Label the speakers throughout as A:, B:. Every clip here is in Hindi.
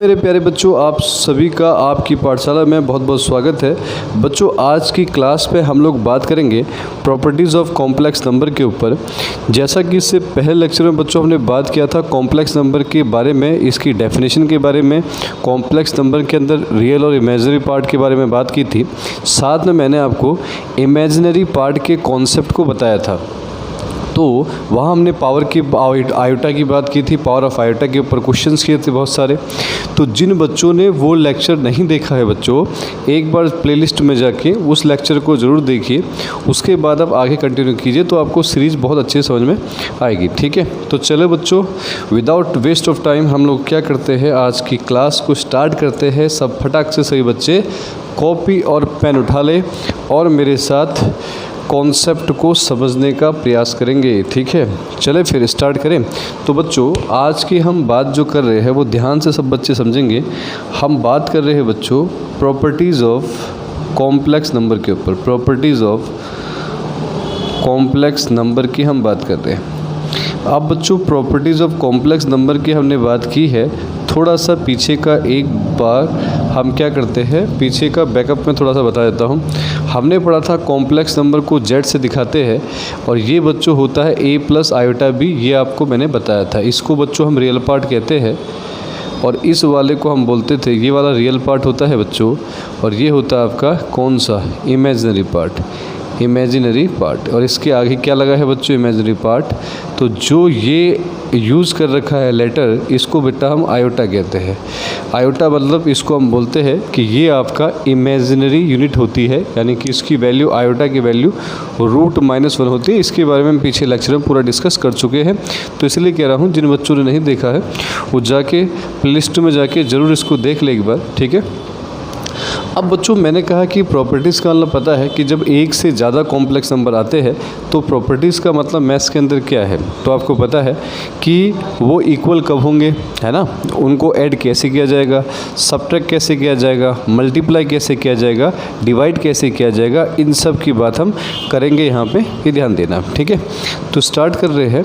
A: मेरे प्यारे बच्चों, आप सभी का आपकी पाठशाला में बहुत बहुत स्वागत है। बच्चों, आज की क्लास पे हम लोग बात करेंगे प्रॉपर्टीज़ ऑफ कॉम्प्लेक्स नंबर के ऊपर। जैसा कि इससे पहले लेक्चर में बच्चों हमने बात किया था कॉम्प्लेक्स नंबर के बारे में, इसकी डेफिनेशन के बारे में, कॉम्प्लेक्स नंबर के अंदर रियल और इमेजिनरी पार्ट के बारे में बात की थी। साथ में मैंने आपको इमेजिनरी पार्ट के कॉन्सेप्ट को बताया था। तो वहाँ हमने पावर की आयोटा की बात की थी, पावर ऑफ आयोटा के ऊपर क्वेश्चंस किए थे बहुत सारे। तो जिन बच्चों ने वो लेक्चर नहीं देखा है बच्चों, एक बार प्लेलिस्ट में जाके उस लेक्चर को ज़रूर देखिए, उसके बाद आप आगे कंटिन्यू कीजिए तो आपको सीरीज़ बहुत अच्छे से समझ में आएगी। ठीक है, तो चलो बच्चों, विदाउट वेस्ट ऑफ टाइम हम लोग क्या करते हैं, आज की क्लास को स्टार्ट करते हैं। सब फटाक से सभी बच्चे कॉपी और पेन उठा लें और मेरे साथ कॉन्सेप्ट को समझने का प्रयास करेंगे। ठीक है, चले फिर स्टार्ट करें। तो बच्चों, आज की हम बात जो कर रहे हैं वो ध्यान से सब बच्चे समझेंगे। हम बात कर रहे हैं बच्चों प्रॉपर्टीज़ ऑफ कॉम्प्लेक्स नंबर के ऊपर। प्रॉपर्टीज़ ऑफ कॉम्प्लेक्स नंबर की हम बात कर रहे हैं। अब बच्चों, प्रॉपर्टीज़ ऑफ कॉम्प्लेक्स नंबर की हमने बात की है। थोड़ा सा पीछे का एक बार हम क्या करते हैं, पीछे का बैकअप में थोड़ा सा बता देता हूँ। हमने पढ़ा था कॉम्प्लेक्स नंबर को जेड से दिखाते हैं और ये बच्चों होता है ए प्लस आयोटा बी, ये आपको मैंने बताया था। इसको बच्चों हम रियल पार्ट कहते हैं और इस वाले को हम बोलते थे, ये वाला रियल पार्ट होता है बच्चों, और ये होता है आपका कौन सा, इमेजिनरी पार्ट। इमेजिनरी पार्ट, और इसके आगे क्या लगा है बच्चों, इमेजिनरी पार्ट। तो जो ये यूज़ कर रखा है लेटर, इसको बेटा हम आयोटा कहते हैं। आयोटा मतलब इसको हम बोलते हैं कि ये आपका इमेजिनरी यूनिट होती है, यानी कि इसकी वैल्यू, आयोटा की वैल्यू √-1 होती है। इसके बारे में हम पीछे लेक्चर में पूरा डिस्कस कर चुके हैं, तो इसलिए कह रहा हूँ जिन बच्चों ने नहीं देखा है वो जाके लिस्ट में जाके ज़रूर इसको देख ले एक बार। ठीक है, अब बच्चों मैंने कहा कि प्रॉपर्टीज़ का मतलब पता है कि जब एक से ज़्यादा कॉम्प्लेक्स नंबर आते हैं तो प्रॉपर्टीज़ का मतलब मैथ्स के अंदर क्या है, तो आपको पता है कि वो इक्वल कब होंगे, है ना। उनको ऐड कैसे किया जाएगा, सब्ट्रैक्ट कैसे किया जाएगा, मल्टीप्लाई कैसे किया जाएगा, डिवाइड कैसे किया जाएगा, इन सब की बात हम करेंगे यहाँ पे, ये ध्यान देना। ठीक है, तो स्टार्ट कर रहे हैं।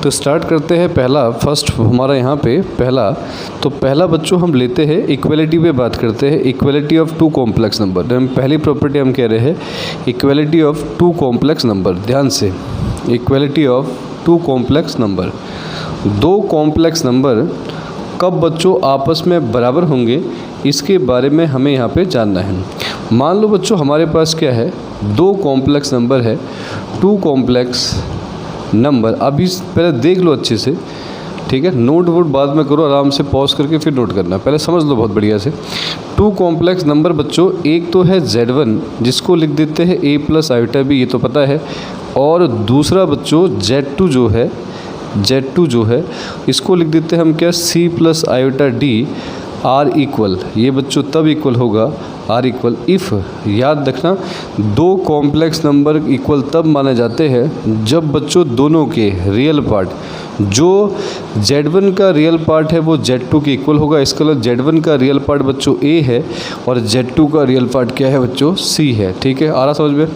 A: तो स्टार्ट करते हैं। पहला फर्स्ट हमारा यहाँ पे पहला बच्चों हम लेते हैं इक्वलिटी पे बात करते हैं। Equality of two complex number, हम पहली प्रॉपर्टी हम कह रहे हैं equality of two complex number. ध्यान से, equality of two complex number. दो कॉम्प्लेक्स नंबर कब बच्चों आपस में बराबर होंगे, इसके बारे में हमें यहाँ पे जानना है। मान लो बच्चों हमारे पास क्या है, दो कॉम्प्लेक्स नंबर है, टू कॉम्प्लेक्स नंबर। अभी पहले देख लो अच्छे से, ठीक है, नोट वोट बाद में करो, आराम से पॉज करके फिर नोट करना, पहले समझ लो बहुत बढ़िया से। टू कॉम्प्लेक्स नंबर बच्चों, एक तो है Z1 जिसको लिख देते हैं A प्लस आयोटा B, ये तो पता है, और दूसरा बच्चों Z2 जो है इसको लिख देते हैं हम क्या, C plus iota D R equal. ये बच्चों तब इक्वल होगा, R इक्वल इफ़, याद रखना, दो कॉम्प्लेक्स नंबर इक्वल तब माने जाते हैं जब बच्चों दोनों के रियल पार्ट, जो Z1 का रियल पार्ट है वो Z2 के इक्वल होगा। इसका मतलब Z1 का रियल पार्ट बच्चों A है और Z2 का रियल पार्ट क्या है बच्चों, C है। ठीक है, आ रहा समझ में।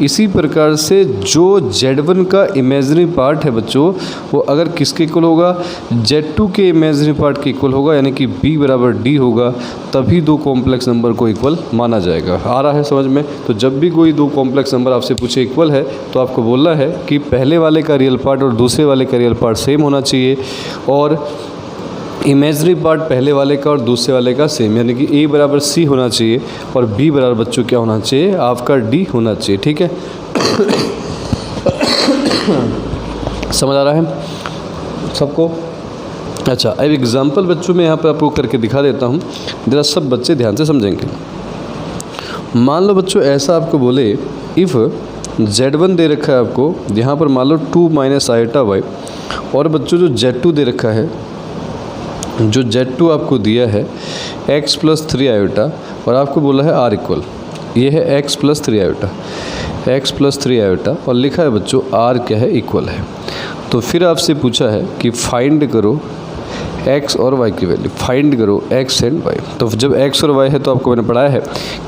A: इसी प्रकार से जो Z1 का इमेजिनरी पार्ट है बच्चों, वो अगर किसके इक्वल होगा, Z2 के इमेजिनरी पार्ट के इक्वल होगा, यानी कि B बराबर D होगा, तभी दो कॉम्प्लेक्स नंबर को इक्वल माना जाएगा। आ रहा है समझ में। तो जब भी कोई दो कॉम्प्लेक्स नंबर आपसे पूछे इक्वल है, तो आपको बोलना है कि पहले वाले का रियल पार्ट और दूसरे वाले का रियल पार्ट सेम होना चाहिए, और इमेजिनरी पार्ट पहले वाले का और दूसरे वाले का सेम, यानी कि A बराबर C होना चाहिए और B बराबर बच्चों क्या होना चाहिए, आपका D होना चाहिए। ठीक है, समझ आ रहा है सबको। अच्छा, अब एग्जांपल बच्चों में यहाँ पर आपको करके दिखा देता हूँ, जरा सब बच्चे ध्यान से समझेंगे। मान लो बच्चों ऐसा आपको बोले, इफ़ Z1 दे रखा है आपको, यहाँ पर मान लो 2 माइनस आयोटा y, और बच्चों जो Z2 दे रखा है, जो Z2 आपको दिया है x प्लस 3 आयोटा, और आपको बोला है R इक्वल, ये है x plus 3 iota, x plus 3 iota, और लिखा है बच्चों R क्या है, इक्वल है। तो फिर आपसे पूछा है कि फाइंड करो एक्स और वाई की वैल्यू फाइंड करो एक्स एंड वाई। तो जब एक्स और वाई है तो आपको मैंने पढ़ाया है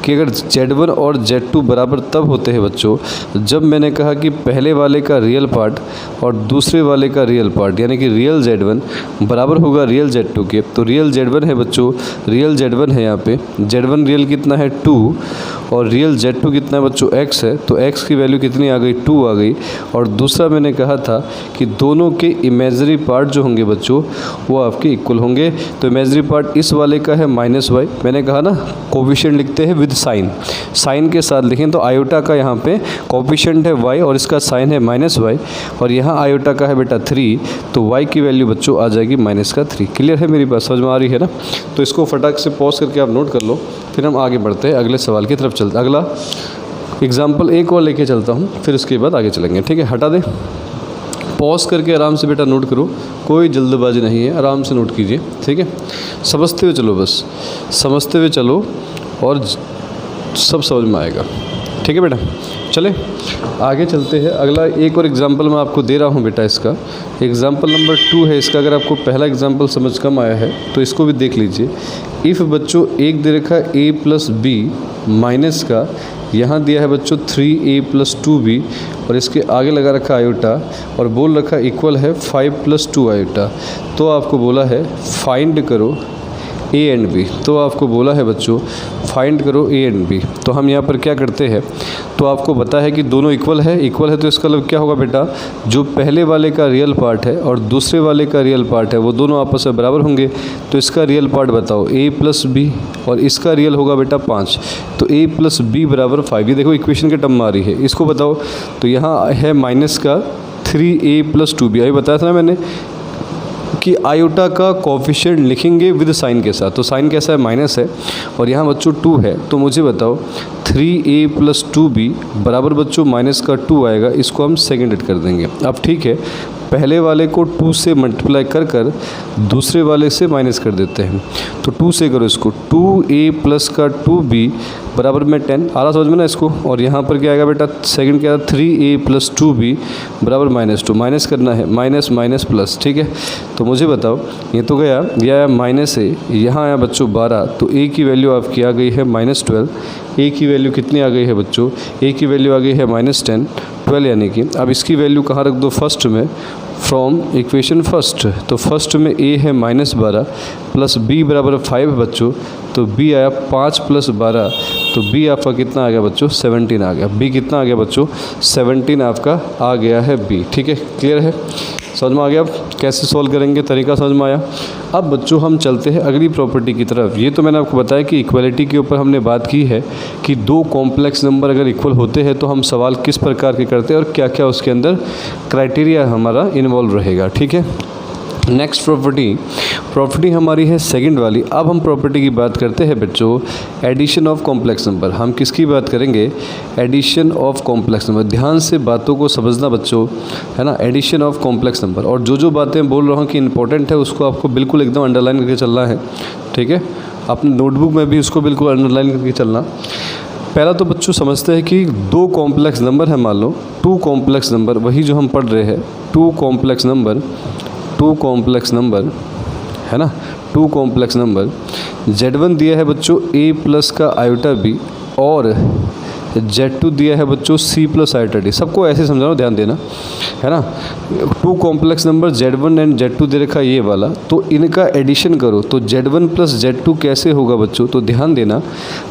A: कि अगर Z1 और Z2 बराबर तब होते हैं बच्चों जब मैंने कहा कि पहले वाले का रियल पार्ट और दूसरे वाले का रियल पार्ट, यानी कि रियल Z1 बराबर होगा रियल Z2 के। तो रियल Z1 है बच्चों, रियल Z1 है यहाँ पे, Z1 रियल कितना है 2 और रियल Z2 कितना है बच्चों x है। तो x की वैल्यू कितनी आ गई 2 आ गई। और दूसरा मैंने कहा था कि दोनों के इमेजिनरी पार्ट जो होंगे बच्चों वो आपके इक्वल होंगे। तो इमेजिनरी पार्ट इस वाले का है -y, मैंने कहा ना कोफिशिएंट लिखते हैं विद साइन, साइन के साथ लिखें। तो आयोटा का यहाँ पे कोफिशिएंट है y और इसका साइन है -y और यहाँ आयोटा का है बेटा 3, तो y की वैल्यू बच्चों आ जाएगी -3। क्लियर है मेरी बात, समझ में आ रही है ना? तो इसको फटाक से पॉज करके आप नोट कर लो, फिर हम आगे बढ़ते हैं अगले सवाल की तरफ चलते। अगला एग्जाम्पल एक और लेके चलता हूँ, फिर उसके बाद आगे चलेंगे। ठीक है, हटा दे, पॉज करके आराम से बेटा नोट करो, कोई जल्दबाजी नहीं है, आराम से नोट कीजिए। ठीक है, समझते हुए चलो, बस समझते हुए चलो और सब समझ में आएगा। ठीक है बेटा, चले आगे चलते हैं। अगला एक और एग्जांपल मैं आपको दे रहा हूँ बेटा, इसका एग्जांपल नंबर 2 है इसका। अगर आपको पहला एग्जांपल समझ कम आया है तो इसको भी देख लीजिए। इफ़ बच्चों एक दे रखा a + b माइनस का, यहाँ दिया है बच्चों 3a + 2b और इसके आगे लगा रखा आयोटा और बोल रखा इक्वल है 5 + 2 आयोटा। तो आपको बोला है फाइंड करो a एंड b। तो आपको बोला है बच्चों फाइंड करो a एंड b। तो हम यहाँ पर क्या करते हैं, तो आपको पता है कि दोनों इक्वल है, इक्वल है तो इसका मतलब क्या होगा बेटा, जो पहले वाले का रियल पार्ट है और दूसरे वाले का रियल पार्ट है वो दोनों आपस में बराबर होंगे। तो इसका रियल पार्ट बताओ a + b और इसका रियल होगा बेटा 5, तो a + b = 5। ये देखो इक्वेशन के टर्म में आ रही है, इसको बताओ। तो यहाँ है माइनस का 3a + 2b, अभी बताया था ना मैंने कि आयोटा का कोफिशिएंट लिखेंगे विद साइन के साथ। तो साइन कैसा है, माइनस है और यहाँ बच्चों 2 है। तो मुझे बताओ 3a + 2b बराबर बच्चों माइनस का 2 आएगा, इसको हम सेकेंडेड कर देंगे। अब ठीक है, पहले वाले को 2 से मल्टीप्लाई कर दूसरे वाले से माइनस कर देते हैं। तो 2 से करो इसको, 2a + का 2b बराबर में 10 आ रहा समझ में ना इसको। और यहाँ पर क्या आएगा बेटा, सेकंड क्या, 3a + 2b बराबर -2, माइनस करना है, माइनस माइनस प्लस। ठीक है, तो मुझे बताओ ये तो गया, यह आया -a, यहाँ आया बच्चों 12, तो a की वैल्यू आपकी आ गई है -12। a की वैल्यू कितनी आ गई है बच्चों, a की वैल्यू आ गई है -10, 12 यानी कि अब इसकी वैल्यू कहाँ रख दो, फर्स्ट में, फ्रॉम इक्वेशन फर्स्ट। तो फर्स्ट में a है -12 प्लस b बराबर 5 बच्चों, तो b आया 5 + 12, तो b आपका कितना आ गया बच्चों, 17 आ गया। b कितना आ गया बच्चों, 17 आपका आ गया है b। ठीक है, क्लियर है, समझ में आ गया। अब कैसे सॉल्व करेंगे, तरीका समझ में आया। अब बच्चों हम चलते हैं अगली प्रॉपर्टी की तरफ। ये तो मैंने आपको बताया कि इक्वलिटी के ऊपर हमने बात की है कि दो कॉम्प्लेक्स नंबर अगर इक्वल होते हैं तो हम सवाल किस प्रकार के करते हैं और क्या क्या उसके अंदर क्राइटेरिया हमारा इन्वॉल्व रहेगा। ठीक है, नेक्स्ट प्रॉपर्टी हमारी है सेकंड वाली। अब हम प्रॉपर्टी की बात करते हैं बच्चों एडिशन ऑफ कॉम्प्लेक्स नंबर। हम किसकी बात करेंगे, एडिशन ऑफ कॉम्प्लेक्स नंबर। ध्यान से बातों को समझना बच्चों, है ना, एडिशन ऑफ कॉम्प्लेक्स नंबर। और जो बातें बोल रहा हूँ कि इंपॉर्टेंट है उसको आपको बिल्कुल एकदम अंडरलाइन करके चलना है। ठीक है, अपने नोटबुक में भी उसको बिल्कुल अंडरलाइन करके चलना। पहला तो बच्चों समझते हैं कि दो कॉम्प्लेक्स नंबर है, मान लो 2 कॉम्प्लेक्स नंबर, वही जो हम पढ़ रहे हैं 2 कॉम्प्लेक्स नंबर है ना, 2 कॉम्प्लेक्स नंबर। Z1 दिया है बच्चों a + का आयोटा b और Z2 दिया है बच्चों c + आयोटा d। सबको ऐसे समझा रहा हूँ, ध्यान देना, है ना। 2 complex number Z1 and Z2 दे रखा ये वाला, तो इनका एडिशन करो तो Z1 + Z2 कैसे होगा बच्चों, तो ध्यान देना,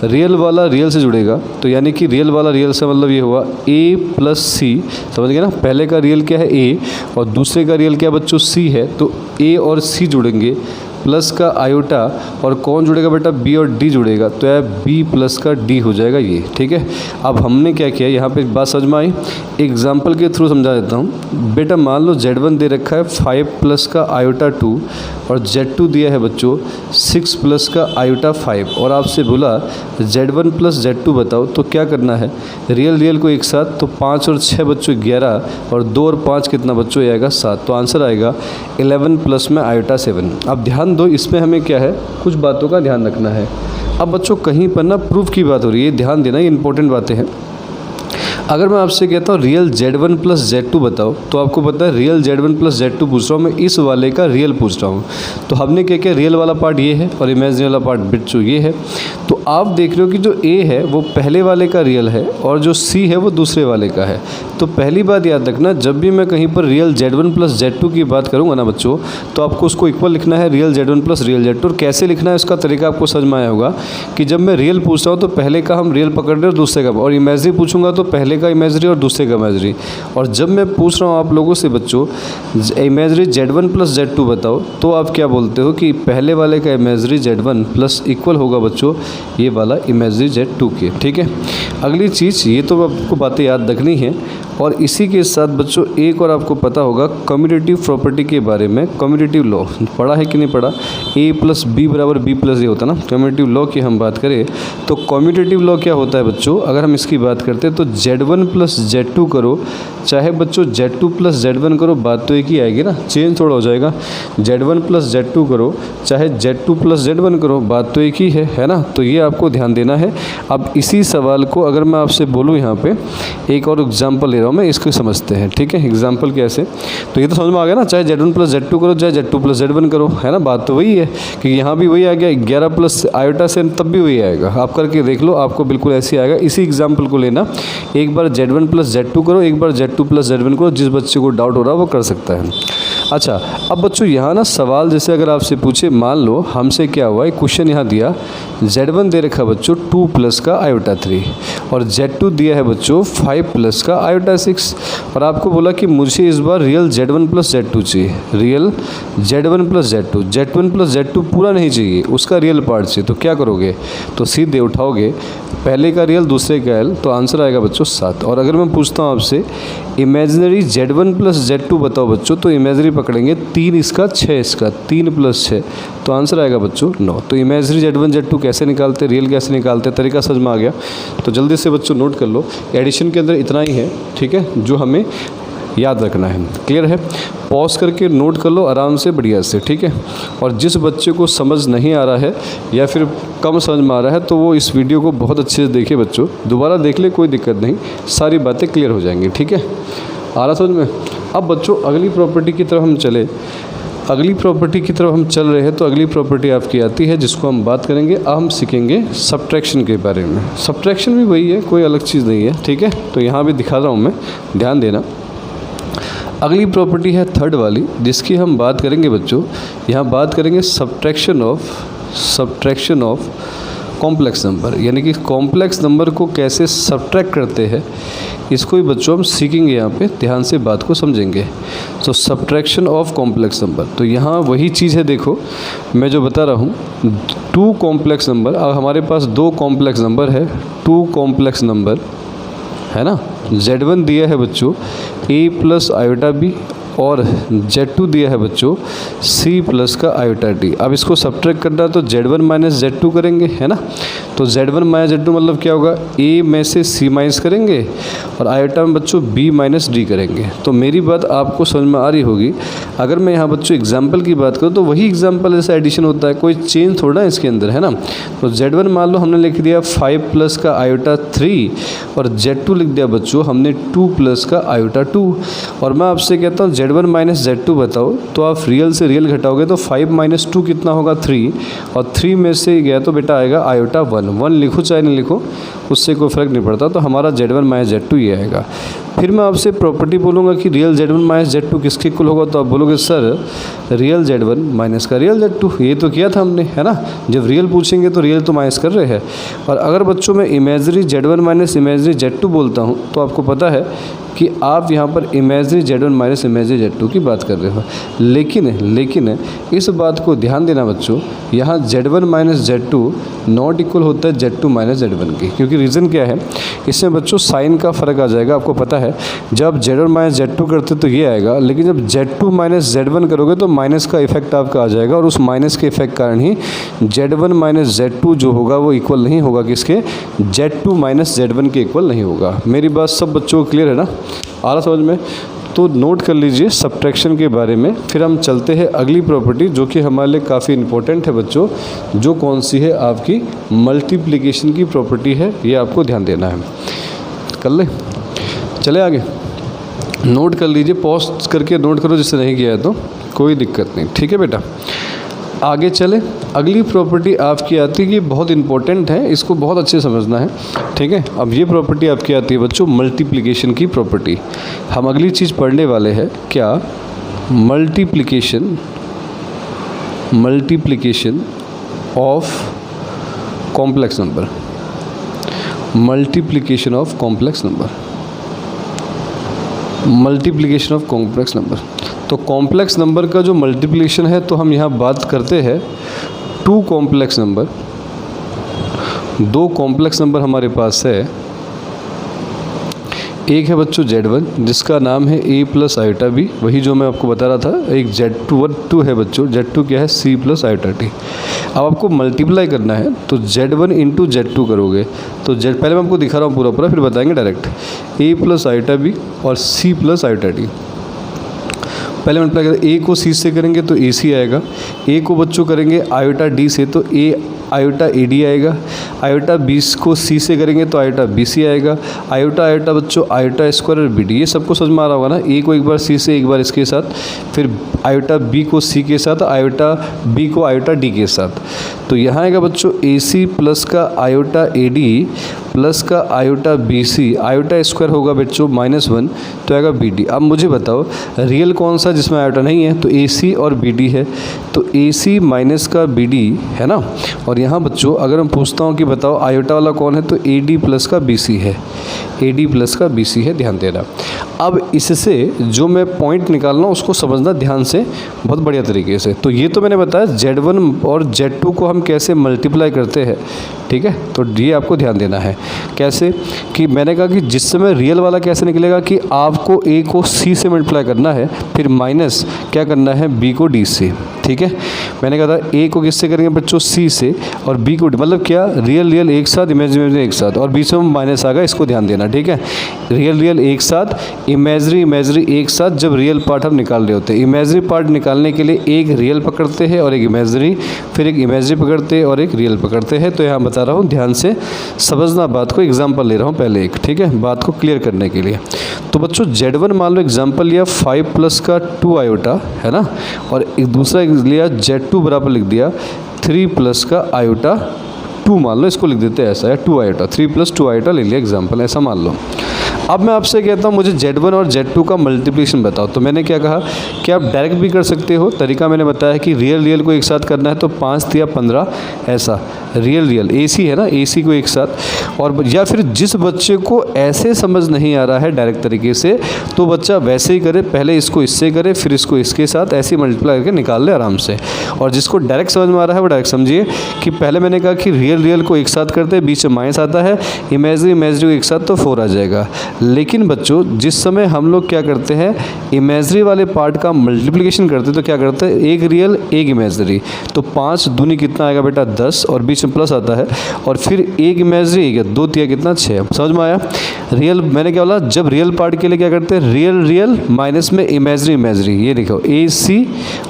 A: रियल वाला रियल से जुड़ेगा। तो यानी कि रियल वाला रियल से मतलब ये हुआ a + c, समझ गए ना। पहले का रियल क्या है a और दूसरे का रियल क्या बच्चों c है, तो a और c जुड़ेंगे, प्लस का आयोटा और कौन जुड़ेगा बेटा, b और d जुड़ेगा, तो यह b + का d हो जाएगा ये। ठीक है, अब हमने क्या किया, यहाँ पे एक बात समझ में आई, एग्जाम्पल के थ्रू समझा देता हूँ। बेटा मान लो Z1 दे रखा है 5 + का आयोटा 2 और Z2 दिया है बच्चों 6 + का आयोटा 5 और आपसे बोला Z1 + Z2 बताओ, तो क्या करना है, रियल को एक साथ, तो 5 और 6 बच्चों 11 और 2 और 5 कितना बच्चों आएगा 7, तो आंसर आएगा 11 प्लस में आयोटा 7। अब ध्यान दो, इसमें हमें क्या है, कुछ बातों का ध्यान रखना है। अब बच्चों कहीं पर ना प्रूफ की बात हो रही है, ध्यान देना, ये इंपॉर्टेंट बातें हैं। अगर मैं आपसे कहता हूँ रियल Z1 प्लस Z2 बताओ, तो आपको पता है रियल Z1 प्लस Z2 पूछ रहा हूँ मैं, इस वाले का रियल पूछ रहा हूँ। तो हमने क्या किया, रियल वाला पार्ट ये है और इमेजिनरी वाला पार्ट बिट्सू ये है। तो आप देख रहे हो कि जो A है वो पहले वाले का रियल है और जो C है वो दूसरे वाले का है। तो पहली बात याद रखना, जब भी मैं कहीं पर रियल Z1 प्लस Z2 की बात करूँगा ना बच्चों, तो आपको उसको इक्वल लिखना है real Z1 plus real Z2। और कैसे लिखना है इसका तरीका आपको समझ में आया होगा कि जब मैं रियल पूछ रहा हूँ तो पहले का हम रियल पकड़ रहे हैं और दूसरे का, और इमेजिनरी पूछूंगा तो पहले का इमेजिनरी और दूसरे का इमेजिनरी। और जब मैं पूछ रहा हूँ आप लोगों से बच्चों इमेजिनरी Z1 प्लस Z2 बताओ, तो आप क्या बोलते हो कि पहले वाले का इमेजिनरी Z1 प्लस इक्वल होगा बच्चों ये वाला इमेजिनरी Z2 के। ठीक है, अगली चीज़ ये तो आपको बातें याद रखनी है। और इसी के साथ बच्चों एक और आपको पता होगा कम्यूटेटिव प्रॉपर्टी के बारे में। कम्यूटेटिव लॉ पढ़ा है कि नहीं पढ़ा, A प्लस बी बराबर B प्लस ए होता है ना। कम्यूटेटिव लॉ की हम बात करें तो कम्यूटेटिव लॉ क्या होता है बच्चों, अगर हम इसकी बात करते हैं तो Z1 प्लस Z2 करो चाहे बच्चों Z2 प्लस Z1 करो, बात तो एक ही आएगी ना, चेंज थोड़ा हो जाएगा। Z1 प्लस Z2 करो चाहे Z2 प्लस Z1 करो, बात तो एक ही है ना। तो ये आपको ध्यान देना है। अब इसी सवाल को अगर मैं आपसे बोलूँ यहाँ पे एक और एग्जाम्पल ले रहा हूँ मैं, इसको समझते हैं। ठीक है, एग्जाम्पल कैसे, तो ये तो समझ में आ गया ना, चाहे Z1 प्लस Z2 करो चाहे Z2 प्लस Z1 करो, है ना। बात तो वही है कि यहाँ भी वही आ गया 11 प्लस आयोटा से तब भी वही आएगा। आप करके देख लो, आपको बिल्कुल ऐसे ही आएगा। इसी एग्जाम्पल को लेना, एक बार Z1 प्लस Z2 करो, एक बार Z2 प्लस Z1 करो, जिस बच्चे को डाउट हो रहा है वो कर सकता है। अच्छा, अब बच्चों यहाँ ना सवाल जैसे अगर आपसे पूछे, मान लो हमसे क्या हुआ, एक क्वेश्चन यहाँ दिया Z1 दे रखा बच्चों 2 प्लस का आयोटा 3 और Z2 दिया है बच्चों 5 प्लस का आयोटा 6, और आपको बोला कि मुझे इस बार रियल Z1 प्लस Z2 चाहिए, real Z1 plus Z2, Z1 plus Z2 पूरा नहीं चाहिए, उसका रियल पार्ट चाहिए। तो क्या करोगे, तो सीधे उठाओगे पहले का रियल दूसरे का एल, तो आंसर आएगा बच्चों 7। और अगर मैं पूछता हूँ आपसे इमेजिनरी Z1 प्लस Z2 बताओ बच्चों, तो इमेजिनरी पकड़ेंगे 3 इसका 6 इसका, 3 प्लस 6, तो आंसर आएगा बच्चों 9। तो इमेजिनरी Z1 Z2 कैसे निकालते, रियल कैसे निकालते, तरीका समझ में आ गया। तो जल्दी से बच्चों नोट कर लो, एडिशन के अंदर इतना ही है। ठीक है, जो हमें याद रखना है। क्लियर है, पॉज करके नोट कर लो आराम से, बढ़िया से। ठीक है, और जिस बच्चे को समझ नहीं आ रहा है या फिर कम समझ में आ रहा है तो वो इस वीडियो को बहुत अच्छे से देखे बच्चों, दोबारा देख ले, कोई दिक्कत नहीं, सारी बातें क्लियर हो जाएंगी। ठीक है, आ रहा समझ में। अब बच्चों अगली प्रॉपर्टी की तरफ हम चले, अगली प्रॉपर्टी की तरफ हम चल रहे हैं। तो अगली प्रॉपर्टी आपकी आती है जिसको हम बात करेंगे, अब हम सीखेंगे सब्ट्रैक्शन के बारे में। सब्ट्रैक्शन भी वही है, कोई अलग चीज़ नहीं है। ठीक है, तो यहाँ भी दिखा रहा हूँ मैं, ध्यान देना। अगली प्रॉपर्टी है थर्ड वाली, जिसकी हम बात करेंगे बच्चों, यहाँ बात करेंगे सब्ट्रैक्शन ऑफ कॉम्प्लेक्स नंबर, यानी कि कॉम्प्लेक्स नंबर को कैसे सब्ट्रैक्ट करते हैं, इसको भी बच्चों हम सीखेंगे। यहाँ पे ध्यान से बात को समझेंगे। तो सब्ट्रैक्शन ऑफ कॉम्प्लेक्स नंबर, तो यहाँ वही चीज़ है, देखो मैं जो बता रहा हूँ, 2 कॉम्प्लेक्स नंबर, अब हमारे पास 2 कॉम्प्लेक्स नंबर है, 2 कॉम्प्लेक्स नंबर है ना। Z1 दिया है बच्चों A प्लस आयोटा B और Z2 दिया है बच्चों C प्लस का आयोटा D। अब इसको सब्ट्रैक्ट करना है तो Z1 माइनस Z2 करेंगे, है ना। तो Z1 माइनस Z2 मतलब क्या होगा, A में से C माइनस करेंगे और आयोटा में बच्चों B माइनस D करेंगे। तो मेरी बात आपको समझ में आ रही होगी। अगर मैं यहाँ बच्चों एग्जाम्पल की बात करूँ तो वही एग्जाम्पल जैसा एडिशन होता है, कोई चेंज थोड़ा है इसके अंदर, है ना। तो Z1 मान लो हमने लिख दिया 5 प्लस का आयोटा 3 और Z2 लिख दिया बच्चों हमने 2 प्लस का आयोटा 2। और मैं आपसे कहता हूँ Z1 माइनस Z2 बताओ, तो आप रियल से रियल घटाओगे तो 5 माइनस 2 कितना होगा 3, और 3 में से गया तो बेटा आएगा आयोटा 1 लिखो चाहे नहीं लिखो, उससे कोई फ़र्क नहीं पड़ता। तो हमारा Z1 माइनस Z2 ये आएगा। फिर मैं आपसे प्रॉपर्टी बोलूँगा कि रियल Z1 माइनस Z2 किसके इक्वल होगा, तो आप बोलोगे सर रियल Z1 माइनस का रियल Z2, ये तो किया था हमने, है ना। जब रियल पूछेंगे तो रियल तो माइनस कर रहे हैं। और अगर बच्चों मैं imaginary Z1 minus imaginary Z2 बोलता हूँ तो आपको पता है कि आप यहाँ पर imaginary Z1 minus imaginary Z2 की बात कर रहे हो। लेकिन इस बात को ध्यान देना बच्चों, यहाँ Z1 minus Z2 not equal होता है Z2 माइनस Z1 की, क्योंकि रीज़न क्या है, इसमें बच्चों साइन का फ़र्क आ जाएगा। आपको पता है जब Z1 माइनस Z2 करते तो ये आएगा, लेकिन जब Z2 माइनस Z1 करोगे तो माइनस का इफेक्ट आपका आ जाएगा, और उस माइनस के इफेक्ट कारण ही Z1 माइनस Z2 जो होगा वो इक्वल नहीं होगा किसके, Z2 माइनस Z1 के इक्वल नहीं होगा। मेरी बात सब बच्चों को क्लियर है ना, आ रहा समझ में। तो नोट कर लीजिए सब्ट्रैक्शन के बारे में। फिर हम चलते हैं अगली प्रॉपर्टी जो कि हमारे लिए काफ़ी इंपॉर्टेंट है बच्चों, जो कौन सी है, आपकी मल्टीप्लिकेशन की प्रॉपर्टी है, ये आपको ध्यान देना है। कर ले। चले आगे, नोट कर लीजिए, पॉज करके नोट करो जिससे नहीं किया है तो कोई दिक्कत नहीं, ठीक है बेटा। आगे चले, अगली प्रॉपर्टी आपकी आती है, ये बहुत इंपॉर्टेंट है, इसको बहुत अच्छे समझना है, ठीक है। अब ये प्रॉपर्टी आपकी आती है बच्चों मल्टीप्लिकेशन की प्रॉपर्टी। हम अगली चीज़ पढ़ने वाले हैं क्या, multiplication of complex number, multiplication of complex number, multiplication of complex number. तो कॉम्प्लेक्स नंबर का जो मल्टीप्लिकेशन है, तो हम यहाँ बात करते हैं 2 कॉम्प्लेक्स नंबर, 2 कॉम्प्लेक्स नंबर हमारे पास है। एक है बच्चों Z1 जिसका नाम है a प्लस आयोटा b, वही जो मैं आपको बता रहा था। एक Z2 है बच्चों, Z2 क्या है c प्लस आयोटा t। अब आपको मल्टीप्लाई करना है तो Z1 इंटू Z2 करोगे तो पहले मैं आपको दिखा रहा हूँ पूरा फिर बताएंगे direct. a plus iota b और c प्लस आयोटा t। पहले मल्टीप्लाई करें, a को c से करेंगे तो ac आएगा, a को बच्चों करेंगे आयोटा d से तो a आयोटा AD आएगा, आयोटा 20 को C से करेंगे तो आयोटा BC आएगा, आयोटा आयोटा बच्चों आयोटा स्क्वायर और BD। ये सबको समझ में आ रहा होगा ना, A को एक बार C से एक बार इसके साथ, फिर आयोटा B को C के साथ, आयोटा B को आयोटा D के साथ। तो यहाँ आएगा बच्चों AC प्लस का आयोटा AD प्लस का आयोटा BC, आयोटा स्क्वायर होगा बच्चों -1 तो आएगा BD। अब मुझे बताओ रियल कौन सा जिसमें आयोटा नहीं है, तो AC और BD है, तो AC माइनस का BD है ना। और यहाँ बच्चों अगर मैं पूछता हूँ कि बताओ आयोटा वाला कौन है, तो AD प्लस का BC है, AD प्लस का BC है, ध्यान देना। अब इससे जो मैं पॉइंट निकालना उसको समझना ध्यान से, बहुत बढ़िया तरीके से। तो ये तो मैंने बताया Z1 और Z2 को हम कैसे मल्टीप्लाई करते हैं, ठीक है। तो ये आपको ध्यान देना है कैसे, कि मैंने कहा कि जिस समय रियल वाला कैसे निकलेगा कि आपको A को C से मल्टीप्लाई करना है, फिर माइनस क्या करना है B को D से, ठीक है। मैंने कहा था A को किससे करेंगे बच्चों C से, और B को मतलब क्या रियल एक साथ, इमेजिनरी एक साथ, और बीच में माइनस आ गया, इसको ध्यान देना, ठीक है। रियल एक साथ, इमेजरी एक साथ, जब रियल पार्ट हम निकाल रहे होते हैं। इमेजरी पार्ट निकालने के लिए एक रियल पकड़ते हैं और एक इमेजरी, फिर एक इमेजरी पकड़ते हैं और एक रियल पकड़ते हैं। तो यहाँ बता रहा हूँ, ध्यान से समझना बात को, एग्जाम्पल ले रहा हूँ पहले एक, ठीक है, बात को क्लियर करने के लिए। तो बच्चों Z1 मान लो एग्जाम्पल लिया 5 प्लस का 2 आयोटा है ना, और एक दूसरा लिया Z2 बराबर लिख दिया 3 प्लस का आयोटा 2, मान लो इसको लिख देते हैं ऐसा है 2 आयोटा, 3 प्लस 2 आयोटा ले लिया एग्जाम्पल, ऐसा मान लो। अब मैं आपसे कहता हूँ मुझे Z1 और Z2 का मल्टीप्लिकेशन बताओ, तो मैंने क्या कहा कि आप डायरेक्ट भी कर सकते हो। तरीका मैंने बताया कि रियल को एक साथ करना है तो 5 या 15 ऐसा, रियल AC है ना, AC को एक साथ। और या फिर जिस बच्चे को ऐसे समझ नहीं आ रहा है डायरेक्ट तरीके से, तो बच्चा वैसे ही करे, पहले इसको इससे करे फिर इसको इसके साथ, ऐसे मल्टीप्लाई करके निकाल ले आराम से। और जिसको डायरेक्ट समझ में आ रहा है वो डायरेक्ट समझिए कि पहले मैंने कहा कि रियल को एक साथ करते हैं, बीच में माइनस आता है, इमेजरी को एक साथ तो 4 आ जाएगा। लेकिन बच्चों जिस समय हम लोग क्या करते हैं, इमेजरी वाले पार्ट का मल्टीप्लिकेशन करते हैं, तो क्या करते हैं, एक रियल एक इमेजरी, तो 5 दूनी कितना आएगा बेटा 10, और बीच में प्लस आता है, और फिर एक इमेजरी 2 3 कितना 6। समझ में आया। रियल मैंने क्या बोला, जब रियल पार्ट के लिए क्या करते हैं, रियल माइनस में इमेजरी, ये देखो AC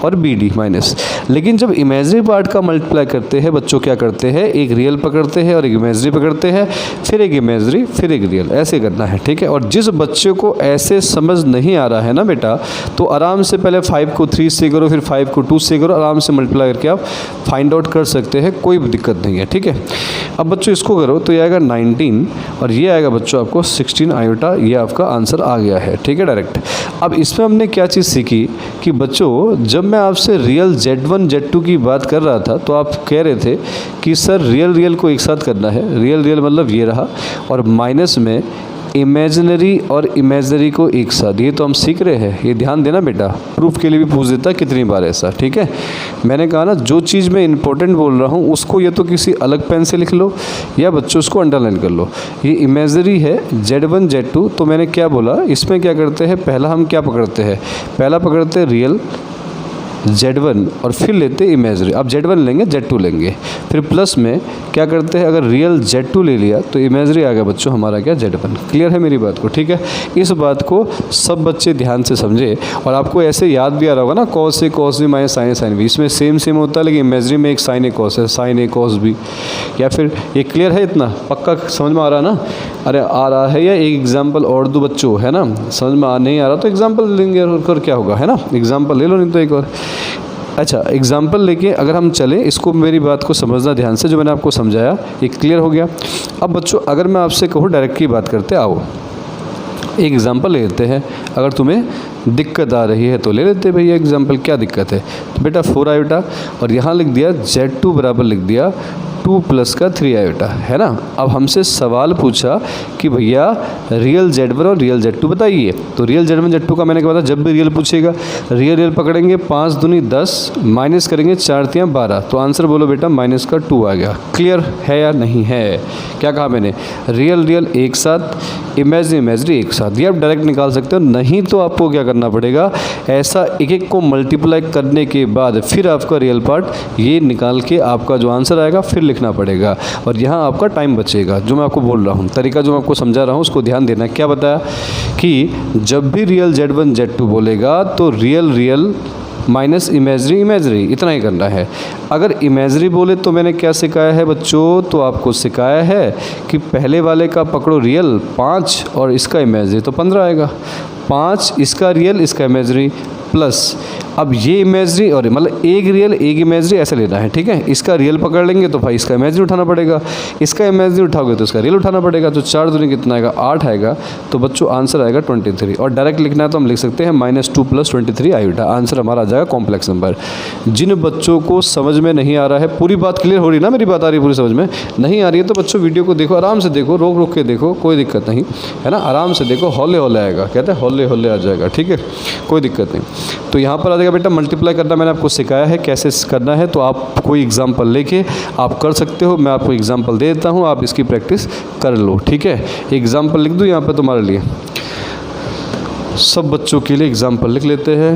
A: और BD माइनस। लेकिन जब इमेजरी पार्ट का मल्टीप्लाई करते हैं बच्चों, क्या करते हैं, एक रियल पकड़ते हैं और एक इमेजरी पकड़ते हैं, फिर एक इमेजरी फिर एक रियल, ऐसे करना है, ठीक है। और जिस बच्चे को ऐसे समझ नहीं आ रहा है ना बेटा, तो आराम से पहले 5 को 3 से करो, फिर 5 को 2 से करो, आराम से मल्टीप्लाई करके आप फाइंड आउट कर सकते हैं, कोई दिक्कत नहीं है, ठीक है। अब बच्चों इसको करो तो ये आएगा 19 और ये आएगा बच्चों आपको 16 आयोटा, ये आपका आंसर आ गया है, ठीक है डायरेक्ट। अब इसमें हमने क्या चीज़ सीखी कि बच्चों जब मैं आपसे रियल Z1 Z2 की बात कर रहा था, तो आप कह रहे थे कि सर रियल को एक साथ करना है, रियल मतलब ये रहा, और माइनस में इमेजिनरी और इमेजरी को एक साथ, ये तो हम सीख रहे हैं, ये ध्यान देना बेटा, प्रूफ के लिए भी पूछ देता कितनी बार ऐसा, ठीक है। मैंने कहा ना जो चीज़ मैं इंपॉर्टेंट बोल रहा हूँ उसको या तो किसी अलग पेन से लिख लो या बच्चों उसको अंडरलाइन कर लो। ये इमेजरी है Z1 Z2, तो मैंने क्या बोला, इसमें क्या करते हैं, पहला हम क्या पकड़ते हैं, पहला पकड़ते हैं रियल Z1 और फिर लेते हैं इमेजरी। अब Z1 लेंगे Z2 लेंगे, फिर प्लस में क्या करते हैं, अगर रियल Z2 ले लिया तो इमेजरी आ गया बच्चों हमारा क्या Z1। क्लियर है मेरी बात को? ठीक है, इस बात को सब बच्चे ध्यान से समझे। और आपको ऐसे याद भी आ रहा होगा ना, cos A cos B minus sign A sine B, इसमें सेम होता है, लेकिन इमेजरी में एक साइन ए कॉस है, साइन ए कॉस बी। या फिर ये क्लियर है, इतना पक्का समझ में आ रहा है ना? अरे आ रहा है, या एक एग्जाम्पल और दो बच्चों, है ना? समझ में नहीं आ रहा तो एग्जाम्पल लेंगे और क्या होगा, है ना? एग्जाम्पल ले लो, नहीं तो एक और। अच्छा, एग्जाम्पल लेके अगर हम चलें, इसको मेरी बात को समझना ध्यान से, जो मैंने आपको समझाया ये क्लियर हो गया। अब बच्चों अगर मैं आपसे कहूँ डायरेक्ट की बात करते, आओ एक एग्जाम्पल ले लेते हैं। अगर तुम्हें दिक्कत आ रही है तो ले लेते भैया एग्जाम्पल, क्या दिक्कत है? तो बेटा 4 आयोटा और यहाँ लिख दिया Z2 बराबर लिख दिया 2 प्लस का 3 आयोटा, है ना? अब हमसे सवाल पूछा कि भैया रियल Z1 और रियल Z2 बताइए। तो रियल Z1 Z2 का मैंने क्या बताया, जब भी रियल पूछेगा रियल पकड़ेंगे, 5 दूनी 10 माइनस करेंगे 4 तियाँ 12, तो आंसर बोलो बेटा माइनस का 2 आ गया। क्लियर है या नहीं है? क्या कहा मैंने? रियल एक साथ, इमेजरी एक साथ, ये आप डायरेक्ट निकाल सकते हो। नहीं तो आपको क्या करना पड़ेगा, ऐसा एक को मल्टीप्लाई करने के बाद फिर आपका रियल पार्ट ये निकाल के आपका जो आंसर आएगा फिर लिखना पड़ेगा, और यहाँ आपका टाइम बचेगा। जो मैं आपको बोल रहा हूँ, तरीका जो मैं आपको समझा रहा हूँ उसको ध्यान देना। क्या बताया कि जब भी रियल Z1 Z2 बोलेगा तो रियल माइनस इमेजरी इतना ही करना है। अगर इमेजरी बोले तो मैंने क्या सिखाया है बच्चों, तो आपको सिखाया है कि पहले वाले का पकड़ो रियल 5 और इसका इमेजरी, तो 15 आएगा। 5 इसका रियल इसका इमेजरी प्लस, अब ये इमेजरी और मतलब एक रियल एक इमेजरी ऐसे लेना है, ठीक है? इसका रियल पकड़ लेंगे तो भाई इसका इमेजरी उठाना पड़ेगा, इसका इमेजरी उठाओगे तो इसका रियल उठाना पड़ेगा। तो 4 दूनी कितना आएगा, 8 आएगा। तो बच्चों आंसर आएगा 23। और डायरेक्ट लिखना है तो हम लिख सकते हैं -2 + 23 आयोटा, आंसर हमारा आ जाएगा कॉम्प्लेक्स नंबर। जिन बच्चों को समझ में नहीं आ रहा है, पूरी बात क्लियर हो रही ना, मेरी बात आ रही है पूरी समझ में? नहीं आ रही है तो बच्चों वीडियो को देखो, आराम से देखो, रोक के देखो, कोई दिक्कत नहीं, है ना? आराम से देखो, हौले आएगा, कहते हैं हौले आ जाएगा, ठीक है? कोई दिक्कत नहीं। तो यहाँ पर आ जाएगा बेटा मल्टीप्लाई करना, मैंने आपको सिखाया है कैसे करना है, तो आप कोई एग्जाम्पल लेके आप कर सकते हो। मैं आपको एग्जाम्पल दे देता हूँ, आप इसकी प्रैक्टिस कर लो, ठीक है? एग्जाम्पल लिख दूँ यहाँ पर तुम्हारे लिए, सब बच्चों के लिए एग्जाम्पल लिख लेते हैं,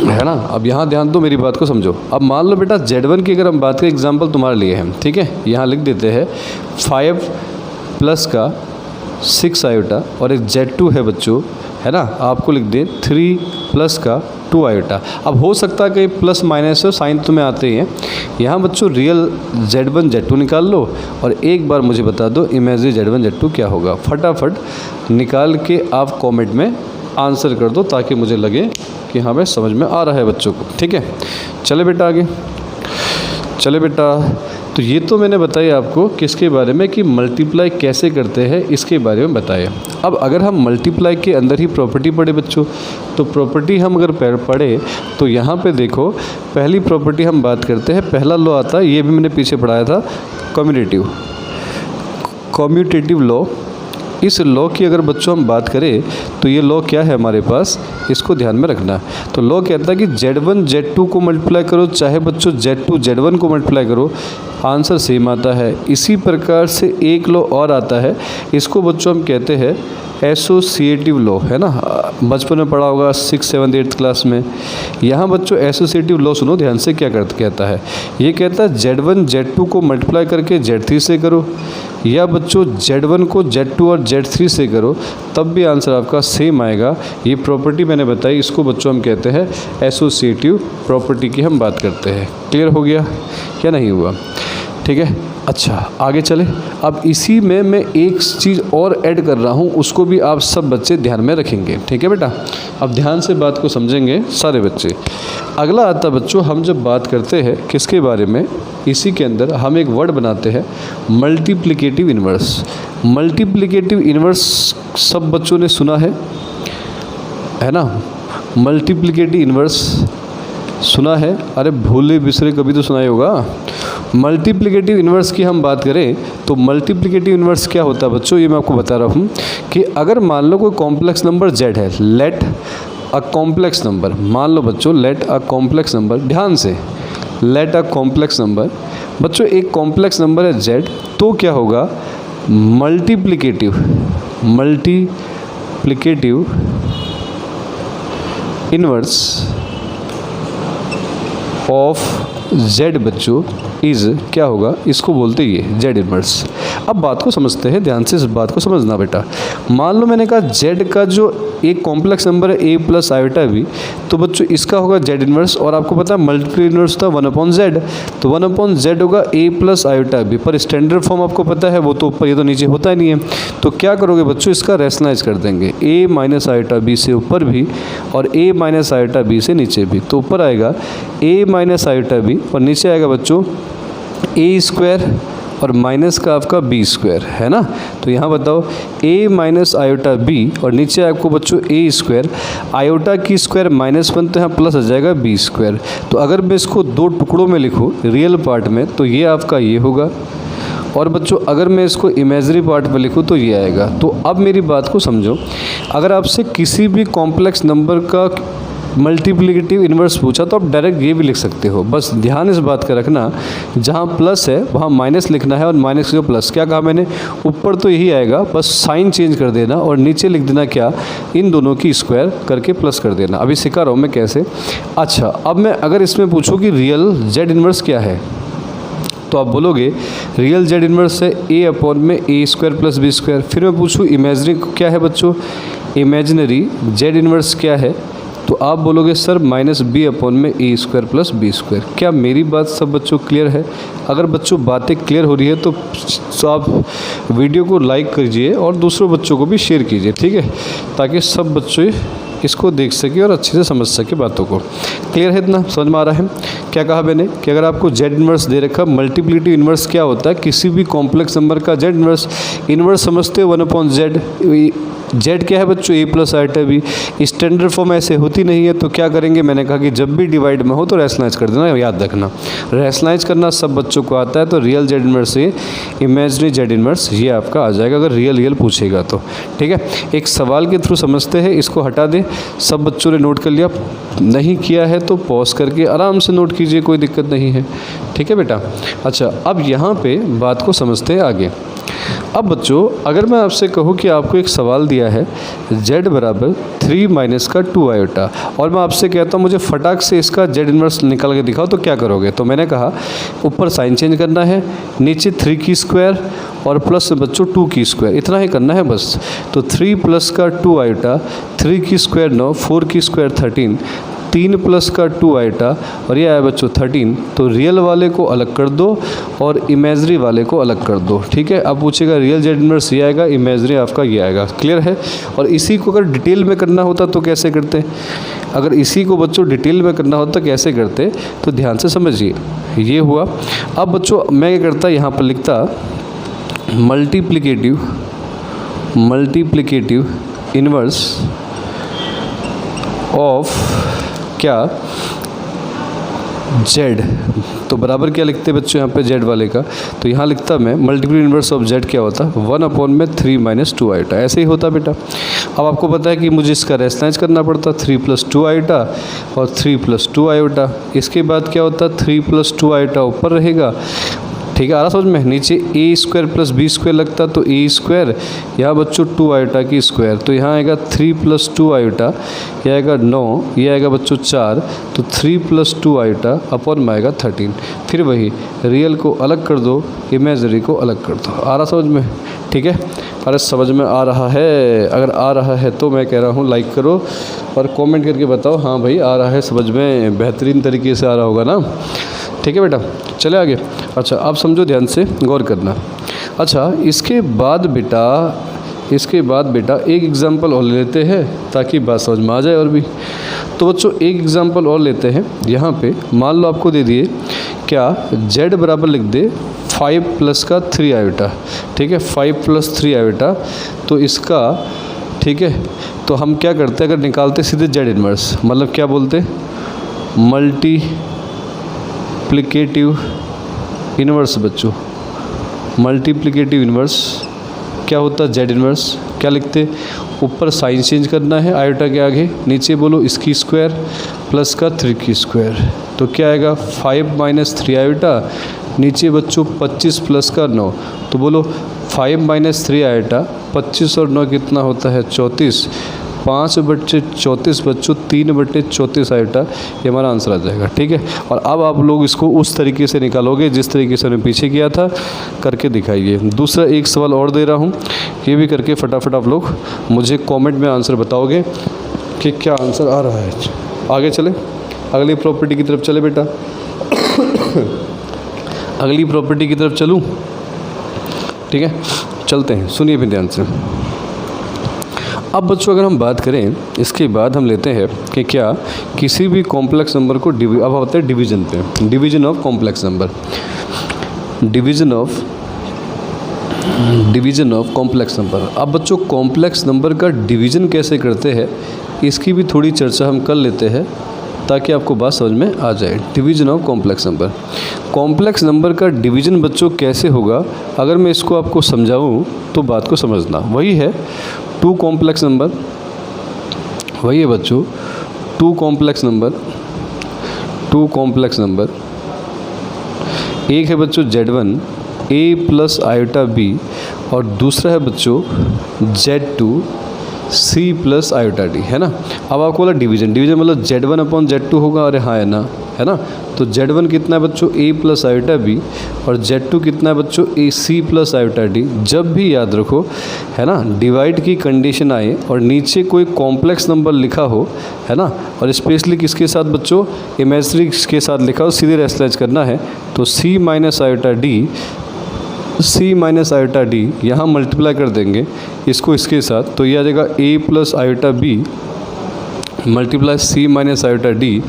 A: है ना? अब यहाँ ध्यान दो, मेरी बात को समझो। अब मान लो बेटा Z1 की अगर हम बात करें, एग्जाम्पल तुम्हारे लिए है, ठीक है? यहाँ लिख देते हैं 5 प्लस का 6 आयोटा, और एक Z2 है बच्चों, है ना? आपको लिख दें 3 प्लस का 2 आयोटा। अब हो सकता है कि प्लस माइनस हो, साइन तुम्हें आते ही हैं। यहाँ बच्चों रियल Z1 Z2 निकाल लो और एक बार मुझे बता दो इमेजरी Z1 Z2 क्या होगा। फटाफट निकाल के आप कमेंट में आंसर कर दो, ताकि मुझे लगे कि हाँ भाई समझ में आ रहा है बच्चों को, ठीक है? चले बेटा आगे, चले बेटा। तो ये तो मैंने बताया आपको किसके बारे में, कि मल्टीप्लाई कैसे करते हैं, इसके बारे में बताया। अब अगर हम मल्टीप्लाई के अंदर ही प्रॉपर्टी पढ़े बच्चों, तो प्रॉपर्टी हम अगर पढ़े तो यहाँ पे देखो, पहली प्रॉपर्टी हम बात करते हैं, पहला लॉ आता है, ये भी मैंने पीछे पढ़ाया था, कम्यूटेटिव लॉ। इस लॉ की अगर बच्चों हम बात करें तो ये लॉ क्या है हमारे पास, इसको ध्यान में रखना है। तो लॉ कहता है कि Z1 Z2 को मल्टीप्लाई करो, चाहे बच्चों Z2 Z1 को मल्टीप्लाई करो, आंसर सेम आता है। इसी प्रकार से एक लॉ और आता है, इसको बच्चों हम कहते हैं एसोसिएटिव लॉ, है ना? बचपन में पढ़ा होगा 6th 7th 8th क्लास में। यहाँ बच्चों एसोसिएटिव लॉ सुनो ध्यान से, क्या कहता है? ये कहता है Z1 Z2 को मल्टीप्लाई करके Z3 से करो, या बच्चों Z1 को Z2 और Z3 से करो, तब भी आंसर आपका सेम आएगा। ये प्रॉपर्टी मैंने बताई, इसको बच्चों हम कहते हैं एसोसिएटिव प्रॉपर्टी की हम बात करते हैं। क्लियर हो गया क्या नहीं हुआ? ठीक है, अच्छा आगे चले। अब इसी में मैं एक चीज़ और ऐड कर रहा हूँ, उसको भी आप सब बच्चे ध्यान में रखेंगे, ठीक है बेटा? अब ध्यान से बात को समझेंगे सारे बच्चे। अगला आता बच्चों, हम जब बात करते हैं किसके बारे में, इसी के अंदर हम एक वर्ड बनाते हैं मल्टीप्लिकेटिव इन्वर्स। मल्टीप्लिकेटिव इन्वर्स सब बच्चों ने सुना है ना? मल्टीप्लिकेटिव इन्वर्स सुना है? अरे भूले बिसरे कभी तो सुना ही होगा। मल्टीप्लिकेटिव इन्वर्स की हम बात करें तो मल्टीप्लिकेटिव इन्वर्स क्या होता है बच्चों, ये मैं आपको बता रहा हूँ कि अगर मान लो कोई कॉम्प्लेक्स नंबर Z है, लेट अ कॉम्प्लेक्स नंबर, मान लो बच्चों लेट अ कॉम्प्लेक्स नंबर, ध्यान से, लेट अ कॉम्प्लेक्स नंबर, बच्चों एक कॉम्प्लेक्स नंबर है Z, तो क्या होगा, मल्टीप्लिकेटिव इन्वर्स ऑफ जेड बच्चों इज़ क्या होगा, इसको बोलते ये जेड इनवर्स। अब बात को समझते हैं, ध्यान से इस बात को समझना बेटा। मान लो मैंने कहा जेड का जो एक कॉम्प्लेक्स नंबर है ए प्लस आयोटा बी, तो बच्चों इसका होगा जेड इनवर्स, और आपको पता है मल्टीप्ल इनवर्स था 1/z, तो 1/z होगा ए प्लस आयोटा बी। पर स्टैंडर्ड फॉर्म आपको पता है वो तो ऊपर, ये तो नीचे होता ही नहीं है। तो क्या करोगे बच्चों, इसका रैशनलाइज कर देंगे, ए माइनस आयोटा बी से ऊपर भी और ए माइनस आयोटा बी से नीचे भी। तो ऊपर आएगा ए माइनस आयोटा बी और नीचे आएगा बच्चों ए स्क्वायर और माइनस का आपका बी स्क्वायर, है ना। तो यहाँ बताओ ए माइनस आयोटा बी और नीचे आपको बच्चों ए स्क्वायर, आयोटा की स्क्वायर -1 तो यहाँ प्लस आ जाएगा बी स्क्वायर। तो अगर मैं इसको दो टुकड़ों में लिखूँ रियल पार्ट में तो ये आपका ये होगा, और बच्चों अगर मैं इसको इमेजरी पार्ट में लिखूँ तो ये आएगा। तो अब मेरी बात को समझो, अगर आपसे किसी भी कॉम्प्लेक्स नंबर का मल्टीप्लिकेटिव इन्वर्स पूछा तो आप डायरेक्ट ये भी लिख सकते हो। बस ध्यान इस बात का रखना, जहाँ प्लस है वहाँ माइनस लिखना है और माइनस का प्लस। क्या कहा मैंने, ऊपर तो यही आएगा, बस साइन चेंज कर देना और नीचे लिख देना क्या, इन दोनों की स्क्वायर करके प्लस कर देना। अभी सिखा रहा हूँ मैं कैसे। अच्छा, अब मैं अगर इसमें पूछूँ कि रियल जेड इन्वर्स क्या है, तो आप बोलोगे रियल जेड इन्वर्स है ए अपॉन में ए स्क्वायर प्लस बी स्क्वायर। फिर मैं पूछूँ इमेजनरी क्या है बच्चों, इमेजनरी जेड इन्वर्स क्या है, तो आप बोलोगे सर माइनस बी अपॉन में ए स्क्वायर प्लस बी स्क्वायर। क्या मेरी बात सब बच्चों क्लियर है? अगर बच्चों बातें क्लियर हो रही है तो आप वीडियो को लाइक कीजिए और दूसरों बच्चों को भी शेयर कीजिए, ठीक है, ताकि सब बच्चे इसको देख सके और अच्छे से समझ सके बातों को। क्लियर है, इतना समझ में आ रहा है? क्या कहा मैंने कि अगर आपको जेड इन्वर्स दे रखा, मल्टीप्लिकेटिव इन्वर्स क्या होता है, किसी भी कॉम्प्लेक्स नंबर का जेड इन्वर्स। इन्वर्स समझते हो 1/z, जेड क्या है बच्चों A plus iota B. Standard form ऐसे होती नहीं है, तो क्या करेंगे, मैंने कहा कि जब भी डिवाइड में हो तो रैशनलाइज कर देना, याद रखना रैशनलाइज करना सब बच्चों को आता है। तो रियल जेड इन्वर्स से इमेजनरी जेड इन्वर्स ये आपका आ जाएगा अगर रियल पूछेगा तो, ठीक है। एक सवाल के थ्रू समझते हैं, इसको हटा दें। सब बच्चों ने नोट कर लिया, नहीं किया है तो पॉज करके आराम से नोट कीजिए, कोई दिक्कत नहीं है, ठीक है बेटा। अच्छा, अब यहाँ पे बात को समझते हैं आगे। अब बच्चों अगर मैं आपसे कहूँ कि आपको एक सवाल दिया है z बराबर 3 माइनस का 2 आयोटा, और मैं आपसे कहता हूँ मुझे फटाक से इसका z इन्वर्स निकाल के दिखाओ, तो क्या करोगे? तो मैंने कहा ऊपर साइन चेंज करना है, नीचे 3 की स्क्वायर और प्लस बच्चों 2 की स्क्वायर, इतना ही करना है बस। तो 3 प्लस का 2 आयोटा, 3 की स्क्वायर 9, 4 की स्क्वायर 13, 3 प्लस का 2 आयोटा और ये आया बच्चों 13। तो रियल वाले को अलग कर दो और इमेजरी वाले को अलग कर दो, ठीक है। अब पूछेगा रियल जेड इन्वर्स ये आएगा, इमेजरी आपका ये आएगा। क्लियर है? और इसी को अगर डिटेल में करना होता तो कैसे करते? अगर इसी को बच्चों डिटेल में करना होता कैसे करते, तो ध्यान से समझिए। ये हुआ। अब बच्चों मैं क्या करता, यहाँ पर लिखता मल्टीप्लिकेटिव इन्वर्स ऑफ क्या, जेड। तो बराबर क्या लिखते हैं बच्चों यहाँ पे जेड वाले का, तो यहाँ लिखता मैं मल्टीपल इन्वर्स ऑफ जेड क्या होता, 1 अपॉन में 3 माइनस 2 आयोटा। ऐसे ही होता बेटा। अब आपको पता है कि मुझे इसका रैशनलाइज करना पड़ता, 3 प्लस 2 आयोटा और 3 प्लस 2 आयोटा। इसके बाद क्या होता, 3 प्लस 2 आयोटा ऊपर रहेगा, ठीक है, आ रहा समझ में। नीचे ए स्क्वायर प्लस बी स्क्वायर लगता, तो ए स्क्वायर, यहाँ बच्चों 2 आयोटा की स्क्वायर, तो यहाँ आएगा 3 प्लस 2 आयोटा, यह आएगा 9, ये आएगा बच्चों 4, तो 3 प्लस 2 आयोटा अपॉन में आएगा 13। फिर वही रियल को अलग कर दो, इमेजरी को अलग कर दो। आ रहा समझ में? ठीक है। अरे समझ में आ रहा है? अगर आ रहा है तो मैं कह रहा हूँ लाइक करो और कमेंट करके बताओ हाँ भाई आ रहा है, समझ में बेहतरीन तरीके से आ रहा होगा ना। ठीक है बेटा, चले आगे। अच्छा आप समझो, ध्यान से गौर करना। अच्छा इसके बाद बेटा एक एग्जांपल और लेते हैं ताकि बात समझ में आ जाए और भी। तो बच्चों एक एग्जांपल और लेते हैं। यहाँ पे मान लो आपको दे दिए क्या, z बराबर लिख दे 5 प्लस का 3 आयोटा, ठीक है, 5 प्लस 3 आयोटा। तो इसका ठीक है, तो हम क्या करते हैं, अगर निकालते सीधे z इन्वर्स, मतलब क्या बोलते, मल्टीप्लिकेटिव इन्वर्स। बच्चों मल्टीप्लिकेटिव इन्वर्स क्या होता है, z इन्वर्स। क्या लिखते, ऊपर साइन चेंज करना है आयोटा के आगे, नीचे बोलो इसकी स्क्वायर प्लस का 3 की स्क्वायर। तो क्या आएगा 5 माइनस 3 आयोटा, नीचे बच्चों 25 प्लस का 9। तो बोलो 5 माइनस 3 आयोटा, 25 और 9 कितना होता है 34, 5/34 बच्चों 3/34 आयोटा, ये हमारा आंसर आ जाएगा। ठीक है, और अब आप लोग इसको उस तरीके से निकालोगे जिस तरीके से हमने पीछे किया था, करके दिखाइए। दूसरा एक सवाल और दे रहा हूँ, ये भी करके फटाफट आप लोग मुझे कमेंट में आंसर बताओगे कि क्या आंसर आ रहा है। आगे चले, अगली प्रॉपर्टी की तरफ चले बेटा। अगली प्रॉपर्टी की तरफ चलूँ? ठीक है, चलते हैं, सुनिए भी ध्यान से। अब बच्चों अगर हम बात करें, इसके बाद हम लेते हैं कि क्या किसी भी कॉम्प्लेक्स नंबर को अब होता है डिवीज़न पे, division of complex number, division of complex number. अब बच्चों कॉम्प्लेक्स नंबर का डिवीज़न कैसे करते हैं, इसकी भी थोड़ी चर्चा हम कर लेते हैं ताकि आपको बात समझ में आ जाए। Division of complex number, complex number का डिवीज़न बच्चों कैसे होगा, अगर मैं इसको आपको समझाऊं तो बात को समझना। वही है 2 कॉम्प्लेक्स नंबर, वही है बच्चों 2 कॉम्प्लेक्स नंबर, 2 कॉम्प्लेक्स नंबर। एक है बच्चों Z1 A + आयोटा B, और दूसरा है बच्चों Z2 C + आयोटा D, है ना। अब आपको बोला डिवीज़न, डिवीज़न मतलब Z1/Z2 होगा, अरे हाँ है ना, है ना। तो Z1 कितना है बच्चों A + आयोटा B, और Z2 कितना है बच्चों C + आयोटा D। जब भी याद रखो, है ना, डिवाइड की कंडीशन आए और नीचे कोई कॉम्प्लेक्स नंबर लिखा हो, है ना, और स्पेशली किसके साथ बच्चों, इमेजिनरी के साथ लिखा हो, सीधे रेसलाइज करना है तो C - iota D, C - iota D यहाँ मल्टीप्लाई कर देंगे इसको इसके साथ, तो ये आ जाएगा A + iota B multiply C - iota D,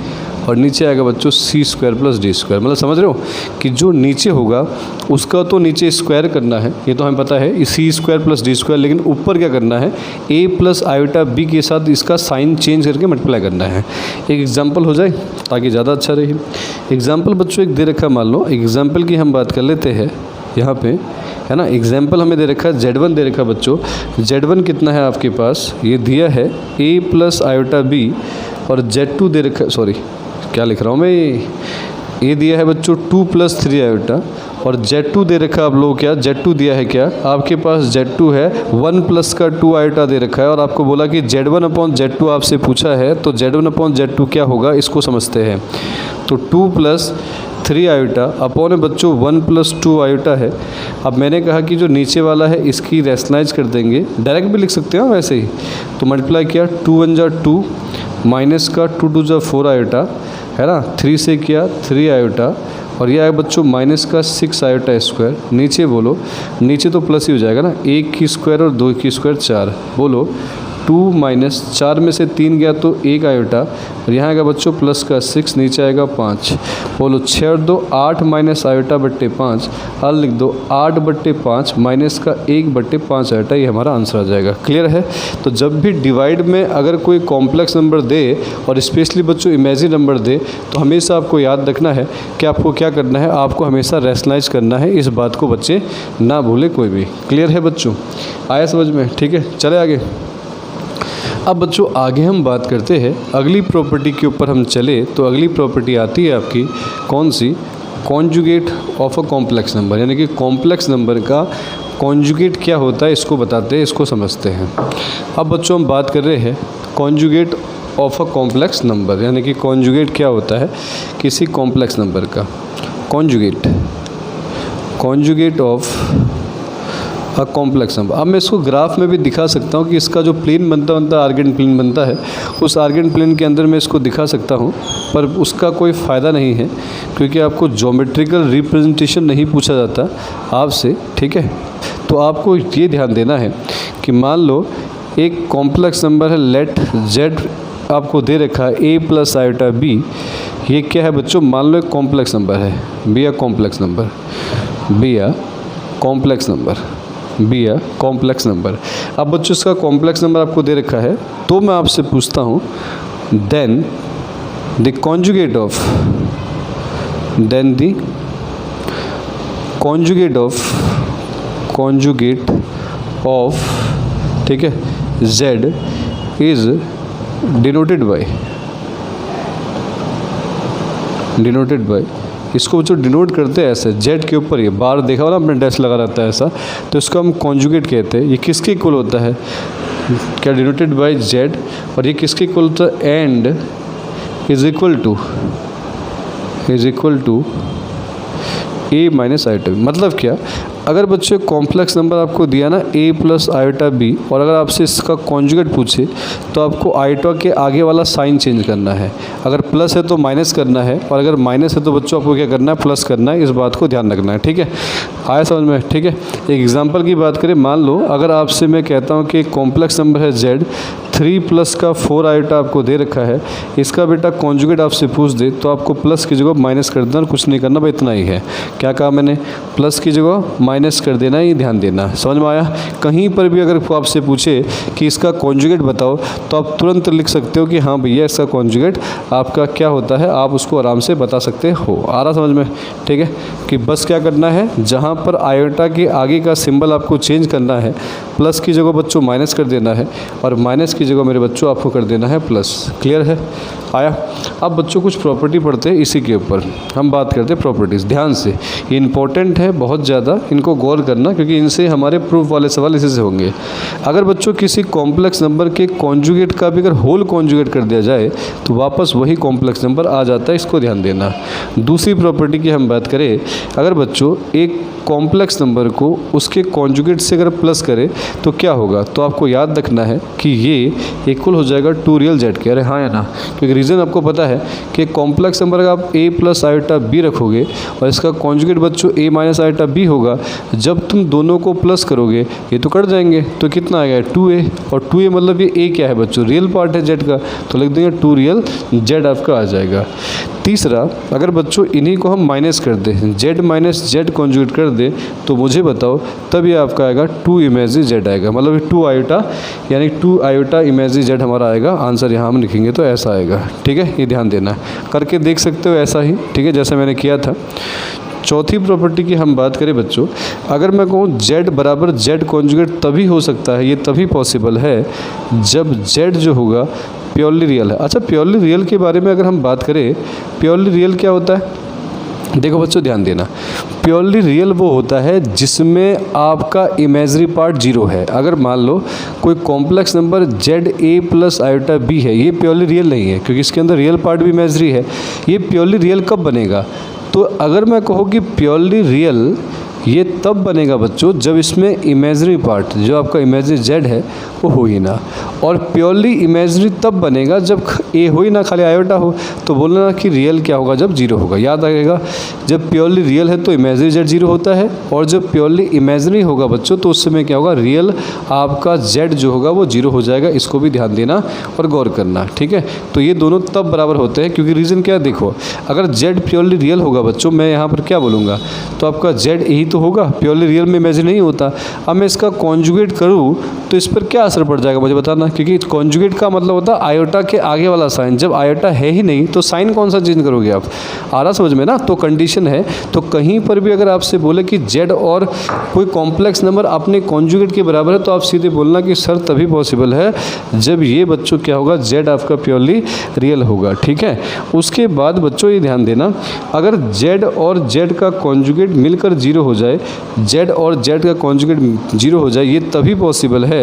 A: और नीचे आएगा बच्चों C² + D²। मतलब समझ रहे हो कि जो नीचे होगा उसका तो नीचे स्क्वायर करना है, ये तो हमें पता है, C² + D², लेकिन ऊपर क्या करना है, A + आयोटा B के साथ इसका साइन चेंज करके मल्टीप्लाई करना है। एक एग्जांपल हो जाए ताकि ज़्यादा अच्छा रहे। एग्जांपल बच्चों एक दे रखा, मान लो एग्जांपल की हम बात कर लेते हैं यहाँ पे, है ना। एग्जाम्पल हमें दे रखा है Z1 दे रखा बच्चों, Z1 कितना है आपके पास, ये दिया है A + आयोटा B, और Z2 दे रखा है, सॉरी क्या लिख रहा हूँ मैं, ये दिया है बच्चों 2 + 3 आयोटा, और Z2 दे रखा आप लोग क्या, Z2 दिया है क्या आपके पास, Z2 है 1 + 2 आयोटा दे रखा है, और आपको बोला कि Z1/Z2 आपसे पूछा है, तो Z1/Z2 क्या होगा इसको समझते हैं। तो 2 + 3 आयोटा अपॉन बच्चों 1 + 2 आयोटा है। अब मैंने कहा कि जो नीचे वाला है इसकी रेशनलाइज कर देंगे, डायरेक्ट भी लिख सकते हो वैसे ही, तो मल्टीप्लाई किया 2 × 1 = 2, माइनस का 2 × 2 = 4 आयोटा, है ना, 3 से किया 3 आयोटा, और यह आया बच्चों माइनस का 6 आयोटा स्क्वायर। नीचे बोलो, नीचे तो प्लस ही हो जाएगा ना, 1 की स्क्वायर और 2 की स्क्वायर 4, बोलो 2 - 4 में से 3 गया तो 1 आयोटा, और यहाँ आएगा बच्चों प्लस का 6, नीचे आएगा 5, बोलो 6 और 2 8 - आयोटा बट्टे 5, हल लिख दो 8/5 माइनस का 1/5 आयोटा, ये हमारा आंसर आ जाएगा। क्लियर है। तो जब भी डिवाइड में अगर कोई कॉम्प्लेक्स नंबर दे और स्पेशली बच्चों इमेजिनरी नंबर दे, तो हमेशा आपको याद रखना है कि आपको क्या करना है, आपको हमेशा रैशनलाइज करना है, इस बात को बच्चे ना भूले कोई भी। क्लियर है बच्चों, आया समझ में? ठीक है, चले आगे। अब बच्चों आगे हम बात करते हैं अगली प्रॉपर्टी के ऊपर हम चले, तो अगली प्रॉपर्टी आती है आपकी कौन सी, conjugate of a complex number, यानी कि कॉम्प्लेक्स नंबर का कॉन्जुगेट क्या होता है इसको बताते हैं, इसको समझते हैं। अब बच्चों हम बात कर रहे हैं conjugate of a complex number, यानी कि कॉन्जुगेट क्या होता है किसी कॉम्प्लेक्स नंबर का, conjugate of a complex number. अब मैं इसको ग्राफ में भी दिखा सकता हूँ कि इसका जो प्लेन बनता है आर्गेन प्लेन बनता है, उस आर्गेन प्लेन के अंदर मैं इसको दिखा सकता हूँ, पर उसका कोई फ़ायदा नहीं है क्योंकि आपको ज्योमेट्रिकल रिप्रेजेंटेशन नहीं पूछा जाता आपसे। ठीक है, तो आपको ये ध्यान देना है कि मान लो एक कॉम्प्लेक्स नंबर है, लेट Z आपको दे रखा है A + आयोटा B, ये क्या है बच्चों, मान लो एक कॉम्प्लेक्स नंबर है, बी या कॉम्प्लेक्स नंबर, बी या कॉम्प्लेक्स नंबर, बी या कॉम्प्लेक्स नंबर। अब बच्चों इसका कॉम्प्लेक्स नंबर आपको दे रखा है, तो मैं आपसे पूछता हूँ then the conjugate of, then the conjugate of, ठीक है, Z इज डिनोटेड बाय, इसको बच्चों डिनोट करते हैं ऐसे, Z के ऊपर ये बार देखा हो ना आपने, डैश लगा रहता है ऐसा, तो इसको हम कॉन्जुगेट कहते हैं। ये किसके इक्वल होता है, क्या डिनोटेड बाय जेड, और ये किसके इक्वल होता है, and is equal to a minus iota b. मतलब क्या, अगर बच्चे कॉम्प्लेक्स नंबर आपको दिया ना a प्लस आयोटा बी, और अगर आपसे इसका कॉन्जुगेट पूछे तो आपको आयोटा के आगे वाला साइन चेंज करना है। अगर प्लस है तो माइनस करना है, और अगर माइनस है तो बच्चों आपको क्या करना है, प्लस करना है। इस बात को ध्यान रखना है, ठीक है। आया समझ में, ठीक है। एक एग्जांपल की बात करें, मान लो अगर आपसे मैं कहता हूँ कि कॉम्प्लेक्स नंबर है z, 3 प्लस का 4 आयोटा आपको दे रखा है, इसका बेटा कॉन्जुगेट आपसे पूछ दे तो आपको प्लस की जगह माइनस कर देना, कुछ नहीं करना भाई, इतना ही है। क्या कहा मैंने, प्लस की जगह माइनस कर देना, ये ध्यान देना। समझ में आया। कहीं पर भी अगर वो आपसे पूछे कि इसका कॉन्जुगेट बताओ तो आप तुरंत लिख सकते हो कि हाँ भैया इसका कॉन्जुगेट आपका क्या होता है, आप उसको आराम से बता सकते हो। आ रहा समझ में, ठीक है। कि बस क्या करना है, जहाँ पर आयोटा के आगे का सिंबल आपको चेंज करना है, प्लस की जगह बच्चों माइनस कर देना है, और माइनस की जगह मेरे बच्चों आपको कर देना है प्लस। क्लियर है, आया। अब बच्चों कुछ प्रॉपर्टी पढ़ते हैं, इसी के ऊपर हम बात करते हैं प्रॉपर्टीज़। ध्यान से, ये इंपॉर्टेंट है बहुत ज़्यादा, इनको गौर करना, क्योंकि इनसे हमारे प्रूफ वाले सवाल इसी से होंगे। अगर बच्चों किसी कॉम्प्लेक्स नंबर के कॉन्जुगेट का भी अगर होल कॉन्जुगेट कर दिया जाए तो वापस वही कॉम्प्लेक्स नंबर आ जाता है, इसको ध्यान देना। दूसरी प्रॉपर्टी की हम बात करें, अगर बच्चों एक कॉम्प्लेक्स नंबर को उसके कॉन्जुगेट से अगर प्लस करें तो क्या होगा, तो आपको याद रखना है कि ये इक्वल हो जाएगा 2 रियल जेड के। अरे हाँ या ना, क्योंकि रीज़न आपको पता है कि कॉम्प्लेक्स नंबर का आप a प्लस आयोटा b रखोगे और इसका कॉन्जुगेट बच्चों a माइनस आयोटा b होगा, जब तुम दोनों को प्लस करोगे ये तो कट जाएंगे, तो कितना आएगा 2a, और 2a मतलब ये a क्या है बच्चों, रियल पार्ट है जेड का, तो लिख देंगे 2 रियल जेड आपका आ जाएगा। तीसरा, अगर बच्चों इन्हीं को हम माइनस कर दें, जेड माइनस जेड कॉन्जुगेट कर दें, तो मुझे बताओ तब ये आपका आएगा 2 इमेजिनरी जेड आएगा, मतलब 2 आयोटा, यानी 2 आयोटा इमेजिनरी जेड हमारा आएगा। आंसर यहाँ हम लिखेंगे तो ऐसा आएगा, ठीक है। ये ध्यान देना, करके देख सकते हो ऐसा ही, ठीक है, जैसा मैंने किया था। चौथी प्रॉपर्टी की हम बात करें बच्चों, अगर मैं कहूँ z बराबर z कॉन्जुगेट तभी हो सकता है, ये तभी पॉसिबल है जब z जो होगा प्योरली रियल है। अच्छा, प्योरली रियल के बारे में अगर हम बात करें, प्योरली रियल क्या होता है, देखो बच्चों ध्यान देना। प्योरली रियल वो होता है जिसमें आपका इमेजरी पार्ट 0 है। अगर मान लो कोई complex number Z a plus iota b है, ये प्योरली रियल नहीं है क्योंकि इसके अंदर रियल पार्ट भी इमेजरी है। ये प्योरली रियल कब बनेगा, तो अगर मैं कहूँ कि प्योरली रियल ये तब बनेगा बच्चों जब इसमें इमेजरी पार्ट जो आपका इमेजरी जेड है वो हो ही ना, और प्योरली इमेजरी तब बनेगा जब ए हो ही ना, खाली आयोटा हो। तो बोलना ना कि रियल क्या होगा, जब 0 होगा। याद आएगा, जब प्योरली रियल है तो इमेजरी जेड 0 होता है, और जब प्योरली इमेजरी होगा बच्चों तो उस समय क्या होगा, रियल आपका जेड जो होगा वो 0 हो जाएगा। इसको भी ध्यान देना और गौर करना, ठीक है। तो ये दोनों तब बराबर होते हैं, क्योंकि रीज़न क्या है, देखो अगर जेड प्योरली रियल होगा बच्चों, मैं यहाँ पर क्या बोलूँगा, तो आपका जेड यही तो होगा, प्योरली रियल में इमेजिन नहीं होता। अब मैं इसका कॉन्जुगेट करूँ तो इस पर क्या असर पड़ जाएगा मुझे बताना, क्योंकि कॉन्जुगेट का मतलब होता है आयोटा के आगे वाला साइन। जब आयोटा है ही नहीं तो साइन कौन सा चेंज करोगे आप, आ रहा समझ में ना। तो कंडीशन है, तो कहीं पर भी अगर आपसे बोले कि जेड और कोई कॉम्प्लेक्स नंबर अपने कॉन्जुगेट के बराबर है, तो आप सीधे बोलना कि सर तभी पॉसिबल है जब ये बच्चों क्या होगा, जेड आपका प्योरली रियल होगा, ठीक है। उसके बाद बच्चों ये ध्यान देना, अगर जेड और जेड का कॉन्जुगेट मिलकर 0 हो जाए, जेड और जेड का कॉन्जुगेट 0 हो जाए, ये तभी पॉसिबल है,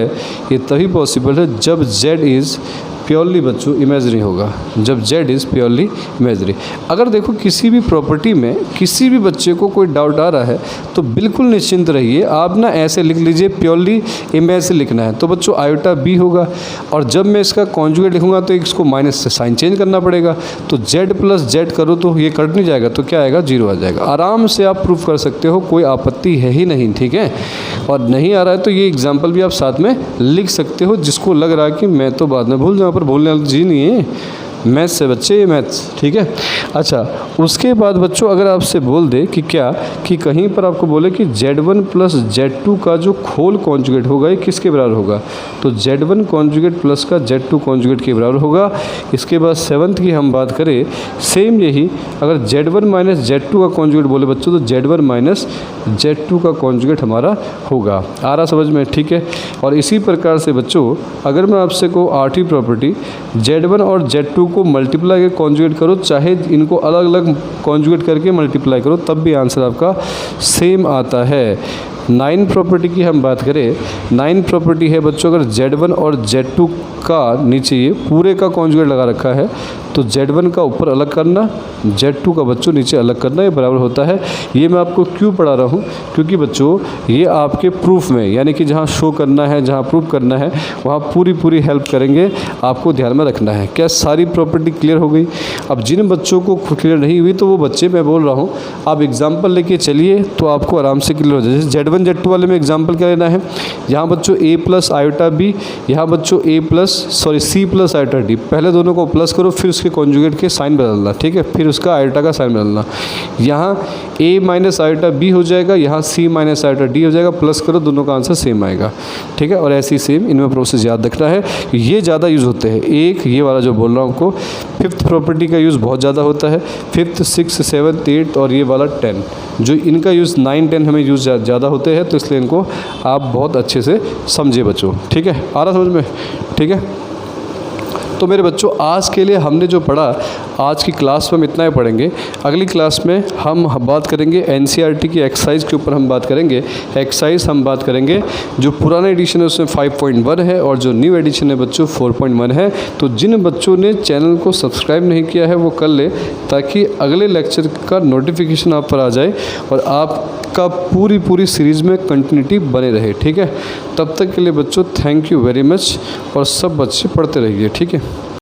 A: ये तभी पॉसिबल है जब जेड इज़ प्योरली बच्चों इमेजरी होगा, जब जेड इज़ प्योरली इमेजरी। अगर देखो किसी भी प्रॉपर्टी में किसी भी बच्चे को कोई डाउट आ रहा है तो बिल्कुल निश्चिंत रहिए, आप ना ऐसे लिख लीजिए प्योरली इमेजरी लिखना है तो बच्चों आयोटा बी होगा, और जब मैं इसका कॉन्जुगेट लिखूंगा तो इसको माइनस से साइन चेंज करना पड़ेगा, तो जेड प्लस जेड करो तो ये कट नहीं जाएगा, तो क्या आएगा 0 आ जाएगा। आराम से आप प्रूफ कर सकते हो, कोई आपत्ति है ही नहीं, ठीक है। और नहीं आ रहा है तो ये एग्जाम्पल भी आप साथ में लिख सकते हो, जिसको लग रहा है कि मैं तो बाद में भूल जाऊँ, पर भूलने वाली चीज़ नहीं है, मैथ्स से बच्चे, ये मैथ्स, ठीक है। अच्छा, उसके बाद बच्चों अगर आपसे बोल दे कि क्या, कि कहीं पर आपको बोले कि Z1 प्लस Z2 का जो खोल कॉन्जुगेट होगा ये किसके बराबर होगा, तो Z1 कॉन्जुगेट प्लस का Z2 कॉन्जुगेट के बराबर होगा। इसके बाद 7th की हम बात करें, सेम यही, अगर Z1 माइनस Z2 का कॉन्जुगेट बोले बच्चों तो Z1 माइनस Z2 का कॉन्जुगेट हमारा होगा। आ रहा समझ में, ठीक है। और इसी प्रकार से बच्चों अगर मैं आपसे को 8वीं प्रॉपर्टी, Z1 और Z2 को मल्टीप्लाई करके कॉन्जुगेट करो, चाहे इनको अलग अलग कॉन्जुगेट करके मल्टीप्लाई करो, तब भी आंसर आपका सेम आता है। 9 प्रॉपर्टी की हम बात करें, 9 प्रॉपर्टी है बच्चों, अगर Z1 और Z2 का नीचे ये पूरे का कॉन्जुगेट लगा रखा है तो Z1 का ऊपर अलग करना, Z2 का बच्चों नीचे अलग करना, ये बराबर होता है। ये मैं आपको क्यों पढ़ा रहा हूँ, क्योंकि बच्चों ये आपके प्रूफ में, यानी कि जहाँ शो करना है, जहाँ प्रूफ करना है, वहाँ पूरी हेल्प करेंगे, आपको ध्यान में रखना है। क्या सारी प्रॉपर्टी क्लियर हो गई? अब जिन बच्चों को क्लियर नहीं हुई तो वो बच्चे, मैं बोल रहा हूँ आप एग्जाम्पल लेके चलिए तो आपको आराम से क्लियर हो जाए। जैसे Z1 Z2 वाले में एग्जाम्पल क्या लेना है, यहाँ बच्चों a प्लस आयोटा b, यहाँ बच्चों c प्लस आयोटा d, पहले दोनों को प्लस करो, फिर उसके कॉन्जुगेट के साइन बदलना, ठीक है, फिर उसका आयोटा का साइन बदलना। यहाँ a माइनस आयोटा b हो जाएगा, यहाँ c माइनस आयोटा d हो जाएगा, प्लस करो, दोनों का आंसर सेम आएगा, ठीक है। और ऐसे ही सेम इनमें प्रोसेस याद रखना है, ये ज़्यादा यूज़ होते हैं। एक ये वाला जो बोल रहा हूँ आपको, 5th प्रॉपर्टी का यूज़ बहुत ज़्यादा होता है, 5th 6th 7th 8th और ये वाला 10, जो इनका यूज़ 9 10 हमें यूज़ ज़्यादा होते हैं, तो इसलिए इनको आप बहुत अच्छे से समझे बच्चों, ठीक है। आ रहा समझ में, ठीक है। तो मेरे बच्चों आज के लिए हमने जो पढ़ा, आज की क्लास में हम इतना ही पढ़ेंगे। अगली क्लास में हम बात करेंगे NCERT की एक्सरसाइज के ऊपर, हम बात करेंगे एक्सरसाइज, हम बात करेंगे जो पुराना एडिशन है उसमें 5.1 है और जो न्यू एडिशन है बच्चों 4.1 है। तो जिन बच्चों ने चैनल को सब्सक्राइब नहीं किया है वो कर ले, ताकि अगले लेक्चर का नोटिफिकेशन आप पर आ जाए और आपका पूरी सीरीज़ में कंटिन्यूटी बने रहे, ठीक है। तब तक के लिए बच्चों थैंक यू वेरी मच, और सब बच्चे पढ़ते रहिए, ठीक है।